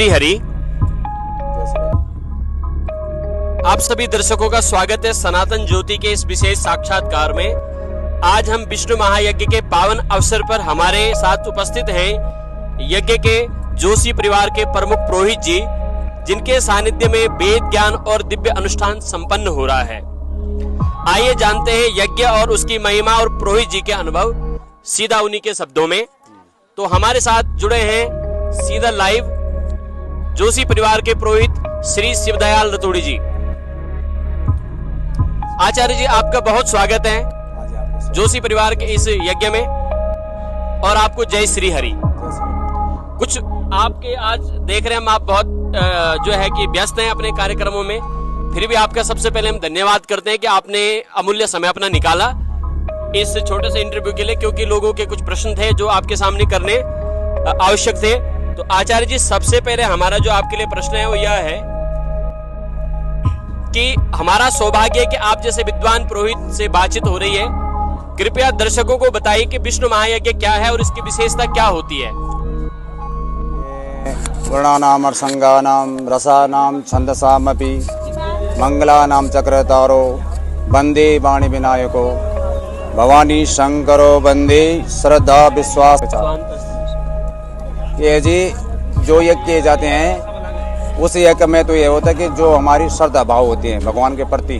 श्री हरि। आप सभी दर्शकों का स्वागत है सनातन ज्योति के इस विशेष साक्षात्कार में। आज हम विष्णु महायज्ञ के पावन अवसर पर हमारे साथ उपस्थित हैं यज्ञ के जोशी परिवार के प्रमुख पुरोहित जी, जिनके सानिध्य में वेद ज्ञान और दिव्य अनुष्ठान संपन्न हो रहा है। आइए जानते हैं यज्ञ और उसकी महिमा और पुरोहित जी के अनुभव सीधा उन्हीं के शब्दों में। तो हमारे साथ जुड़े हैं सीधा लाइव जोशी परिवार के पुरोहित श्री शिवदयाल रतोड़ी जी। आचार्य जी, आपका बहुत स्वागत है जोशी परिवार के इस यज्ञ में और आपको जय श्री हरि। कुछ आपके आज देख रहे हैं हम, आप बहुत जो है कि व्यस्त हैं अपने कार्यक्रमों में, फिर भी आपका सबसे पहले हम धन्यवाद करते हैं कि आपने अमूल्य समय अपना निकाला इस छोटे से इंटरव्यू के लिए, क्योंकि लोगों के कुछ प्रश्न थे जो आपके सामने करने आवश्यक थे। तो आचार्य जी, सबसे पहले हमारा जो आपके लिए प्रश्न है वो यह है कि हमारा सौभाग्य है कि आप जैसे विद्वान पुरोहित से बातचीत हो रही है। कृपया दर्शकों को बताइए कि विष्णु महायज्ञ क्या है और इसकी विशेषता क्या होती है। वर्णानाम अर्संगानाम रसानाम छंदसामपि मंगलानाम चक्रतारो वंदे वाणी विनायको भवानी शंकरो वंदे श्रद्धा विश्वास। ये जी जो यज्ञ किए जाते हैं उस यज्ञ में तो ये होता है कि जो हमारी श्रद्धा भाव होती है भगवान के प्रति,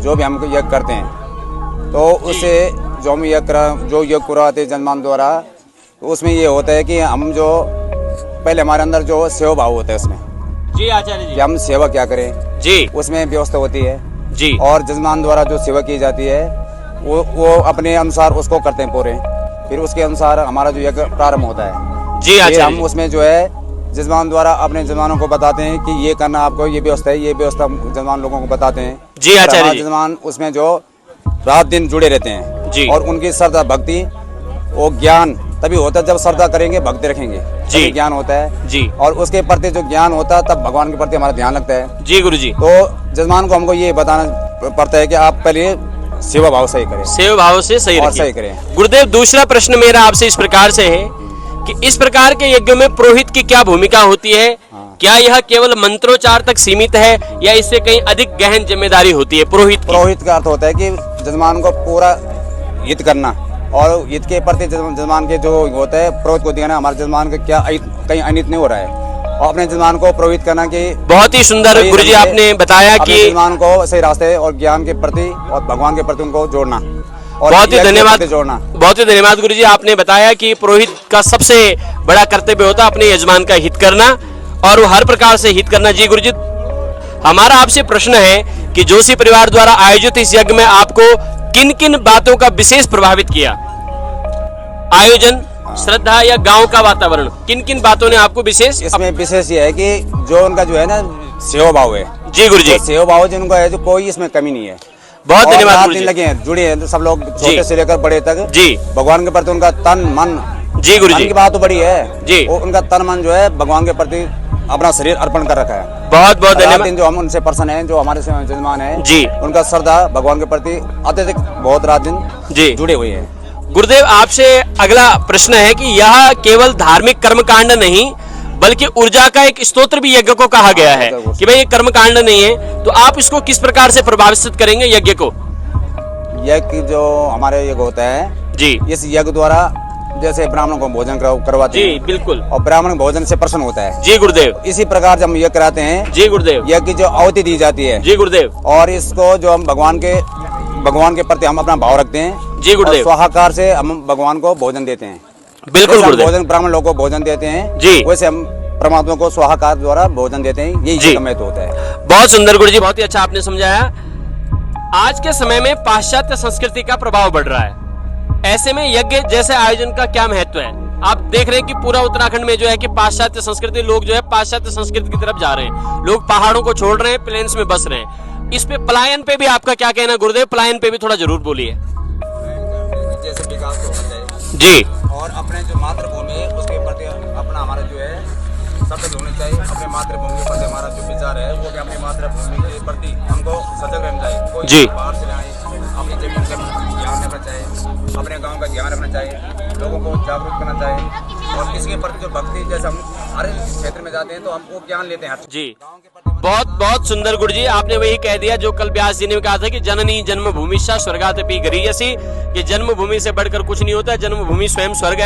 जो भी हम यज्ञ करते हैं तो उससे जो हम यज्ञ कराते हैं जन्मान द्वारा, तो उसमें ये होता है कि हम जो पहले हमारे अंदर जो सेवा भाव होता है उसमें जी आचार्य जी, कि हम सेवा क्या करें जी, उसमें व्यवस्था होती है जी। और जजमान द्वारा जो सेवा की जाती है वो अपने अनुसार उसको करते हैं पूरे, फिर उसके अनुसार हमारा जो यज्ञ प्रारंभ होता है जी आचार्य। हम उसमें जो है जजमान द्वारा अपने जजमानों को बताते हैं कि ये करना आपको, ये व्यवस्था है, ये व्यवस्था जजमान लोगों को बताते हैं जी आचार्य। जजमान उसमें जो रात दिन जुड़े रहते हैं जी, और उनकी श्रद्धा भक्ति वो ज्ञान तभी होता है जब श्रद्धा करेंगे भक्ति रखेंगे जी, ज्ञान होता है जी। और उसके प्रति जो ज्ञान होता है तब भगवान के प्रति हमारा ध्यान लगता है जी गुरु जी। तो जजमान को हमको ये बताना पड़ता है कि आप पहले सेवा भाव सही करें, सेवा भाव से सही करें। गुरुदेव, दूसरा प्रश्न मेरा आपसे इस प्रकार से है कि इस प्रकार के यज्ञ में पुरोहित की क्या भूमिका होती है? क्या यह केवल मंत्रोच्चार तक सीमित है या इससे कहीं अधिक गहन जिम्मेदारी होती है पुरोहित? पुरोहित का अर्थ होता है कि जजमान को पूरा हित करना और हित के प्रति जजमान के जो होता है पुरोहित को दिखाना हमारे जजमान का क्या कहीं अनित नहीं हो रहा है, और अपने जजमान को पुरोहित करना कि बहुत ही सुंदर गुरुजी आपने बताया कि जजमान को सही रास्ते और ज्ञान के प्रति और भगवान के प्रति उनको जोड़ना। बहुत ही धन्यवाद, बहुत ही धन्यवाद गुरुजी, आपने बताया कि पुरोहित का सबसे बड़ा कर्तव्य होता है अपने यजमान का हित करना और वो हर प्रकार से हित करना। जी गुरुजी, हमारा आपसे प्रश्न है कि जोशी परिवार द्वारा आयोजित इस यज्ञ में आपको किन किन बातों का विशेष प्रभावित किया? आयोजन, श्रद्धा या गांव का वातावरण, किन किन बातों ने आपको विशेष? इसमें विशेष ये है कि जो उनका जो है ना सेवा भाव है जी गुरुजी, सेवा भाव जिनका है जो कोई इसमें कमी नहीं है। बहुत धन्यवाद गुरुजी। लगे हैं जुड़े हैं सब लोग छोटे से लेकर बड़े तक जी, भगवान के प्रति उनका तन मन जी गुरुजी की बात तो बड़ी है जी, उनका तन मन जो है भगवान के प्रति अपना शरीर अर्पण कर रखा है। बहुत बहुत धन्यवाद। जो हम उनसे पर्सन हैं, जो हमारे जजमान है जी, उनका श्रद्धा भगवान के प्रति अत्यधिक बहुत रात दिन जी जुड़े हुए हैं। गुरुदेव, आपसे अगला प्रश्न है कि यह केवल धार्मिक कर्मकांड नहीं बल्कि ऊर्जा का एक स्तोत्र भी यज्ञ को कहा गया है कि भाई ये कर्मकांड नहीं है, तो आप इसको किस प्रकार से प्रभावित करेंगे यज्ञ को? यज्ञ जो हमारे यज्ञ होता है जी, इस यज्ञ द्वारा जैसे ब्राह्मणों को भोजन करवाते हैं जी बिल्कुल, और ब्राह्मण भोजन से प्रसन्न होता है जी गुरुदेव। इसी प्रकार जब हम यज्ञ कराते हैं जी गुरुदेव, यज्ञ की जो आहुति दी जाती है जी गुरुदेव, और इसको जो हम भगवान के प्रति हम अपना भाव रखते हैं जी गुरुदेव, स्वाहाकार से हम भगवान को भोजन देते हैं बिल्कुल गुरुदेव। भोजन ब्राह्मण लोगों को भोजन देते हैं जी, वैसे हम परमात्मा को स्वाहाकार द्वारा भोजन देते हैं, यही महत्व होता है। बहुत सुंदर गुरुजी, बहुत ही अच्छा आपने समझाया। आज के समय में पाश्चात्य संस्कृति का प्रभाव बढ़ रहा है, ऐसे में यज्ञ जैसे आयोजन का क्या महत्व है? आप देख रहे हैं कि पूरा उत्तराखंड में जो है कि पाश्चात्य संस्कृति, लोग जो है पाश्चात्य संस्कृति की तरफ जा रहे हैं, लोग पहाड़ों को छोड़ रहे हैं, प्लेन्स में बस रहे हैं। इस पे पलायन पे भी आपका क्या कहना गुरुदेव? पलायन पे भी थोड़ा जरूर बोलिए। जैसे विकास होना चाहिए जी, और अपने जो मातृभूमि है उसके प्रति अपना हमारा जो है सतर्क होना चाहिए। अपने मातृभूमि के प्रति हमारा जो विचार है वो कि अपनी मातृभूमि के प्रति हमको सजग रहना चाहिए। कोई जी बाहर से आए अपनी जमीन का ध्यान रखना चाहिए, अपने गांव का ध्यान रखना चाहिए, लोगों को जागरूक करना चाहिए। और इसके प्रति जो भक्ति, जैसे हम हर क्षेत्र में जाते हैं तो हम वो ज्ञान लेते हैं जी। बहुत बहुत सुंदर गुरु जी, आपने वही कह दिया जो कल व्यास जी ने कहा था कि जननी जन्मभूमि स्वर्गादपि गरीयसी, कि जन्मभूमि से बढ़कर कुछ नहीं होता, जन्मभूमि स्वयं स्वर्ग है।